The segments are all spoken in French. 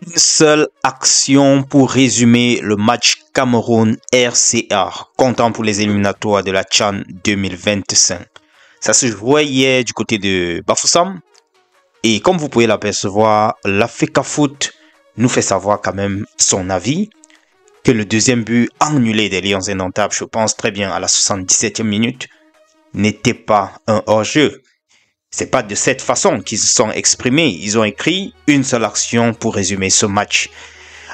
Une seule action pour résumer le match Cameroun-RCA, comptant pour les éliminatoires de la CHAN 2025. Ça se jouait hier du côté de Bafoussam. Et comme vous pouvez l'apercevoir, l'Africafoot nous fait savoir quand même son avis. Que le deuxième but annulé des Lions Indomptables, je pense très bien à la 77e minute, n'était pas un hors-jeu. C'est pas de cette façon qu'ils se sont exprimés. Ils ont écrit une seule action pour résumer ce match.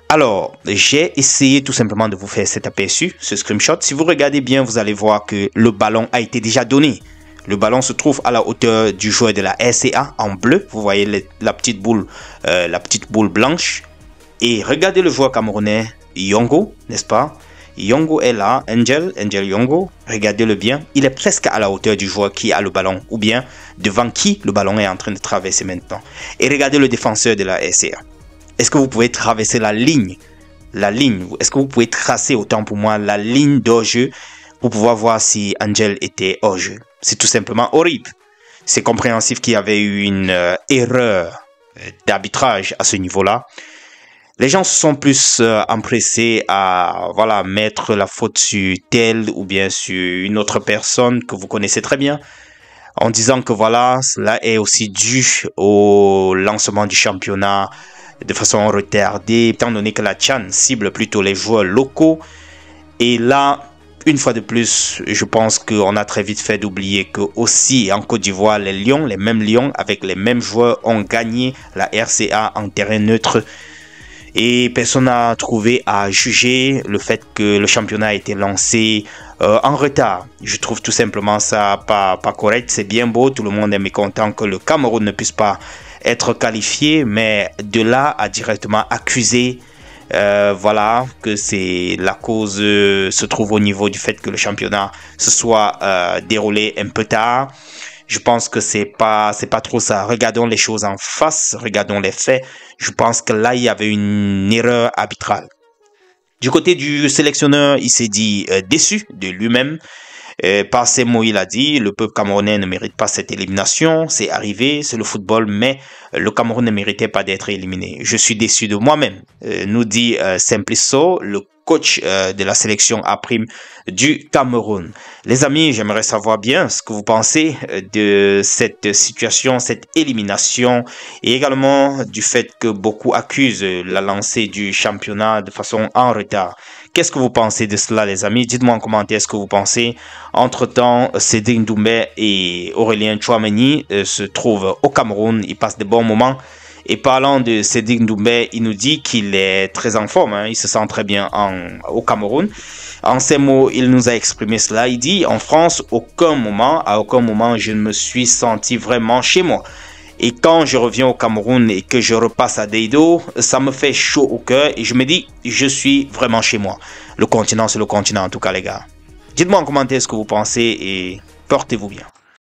Alors, j'ai essayé tout simplement de vous faire cet aperçu, ce screenshot. Si vous regardez bien, vous allez voir que le ballon a été déjà donné. Le ballon se trouve à la hauteur du joueur de la RCA en bleu. Vous voyez la petite boule blanche. Et regardez le joueur camerounais Yongo, n'est-ce pas? Yongo est là, Angel Yongo, regardez-le bien, il est presque à la hauteur du joueur qui a le ballon, ou bien devant qui le ballon est en train de traverser maintenant. Et regardez le défenseur de la RCA. Est-ce que vous pouvez traverser la ligne? Est-ce que vous pouvez tracer autant pour moi la ligne d'hors-jeu pour pouvoir voir si Angel était hors-jeu? C'est tout simplement horrible. C'est compréhensif qu'il y avait eu une erreur d'arbitrage à ce niveau-là. Les gens se sont plus empressés à mettre la faute sur tel ou bien sur une autre personne que vous connaissez très bien, en disant que cela est aussi dû au lancement du championnat de façon retardée, étant donné que la CHAN cible plutôt les joueurs locaux. Et là, une fois de plus, je pense qu'on a très vite fait d'oublier que aussi en Côte d'Ivoire, les mêmes Lions avec les mêmes joueurs ont gagné la RCA en terrain neutre. Et personne n'a trouvé à juger le fait que le championnat a été lancé en retard. Je trouve tout simplement ça pas correct. C'est bien beau, tout le monde est mécontent que le Cameroun ne puisse pas être qualifié, mais de là à directement accuser que c'est la cause se trouve au niveau du fait que le championnat se soit déroulé un peu tard. Je pense que c'est pas trop ça. Regardons les choses en face, regardons les faits. Je pense que là, il y avait une erreur arbitrale. Du côté du sélectionneur, il s'est dit déçu de lui-même. Par ces mots, il a dit, le peuple camerounais ne mérite pas cette élimination. C'est arrivé, c'est le football, mais le Cameroun ne méritait pas d'être éliminé. Je suis déçu de moi-même, nous dit Simplisso, le coach de la sélection A' du Cameroun. Les amis, j'aimerais savoir bien ce que vous pensez de cette situation, cette élimination, et également du fait que beaucoup accusent la lancée du championnat de façon en retard. Qu'est-ce que vous pensez de cela, les amis? Dites-moi en commentaire ce que vous pensez. Entre-temps, Cédric Doumbé et Aurélien Tchouameni se trouvent au Cameroun. Ils passent de bons moments. Et parlant de Cédric Doumbé, il nous dit qu'il est très en forme. Il se sent très bien au Cameroun. En ces mots, il nous a exprimé cela. Il dit, en France, à aucun moment, je ne me suis senti vraiment chez moi. Et quand je reviens au Cameroun et que je repasse à Deido, ça me fait chaud au cœur et je me dis, je suis vraiment chez moi. Le continent, c'est le continent en tout cas, les gars. Dites-moi en commentaire ce que vous pensez et portez-vous bien.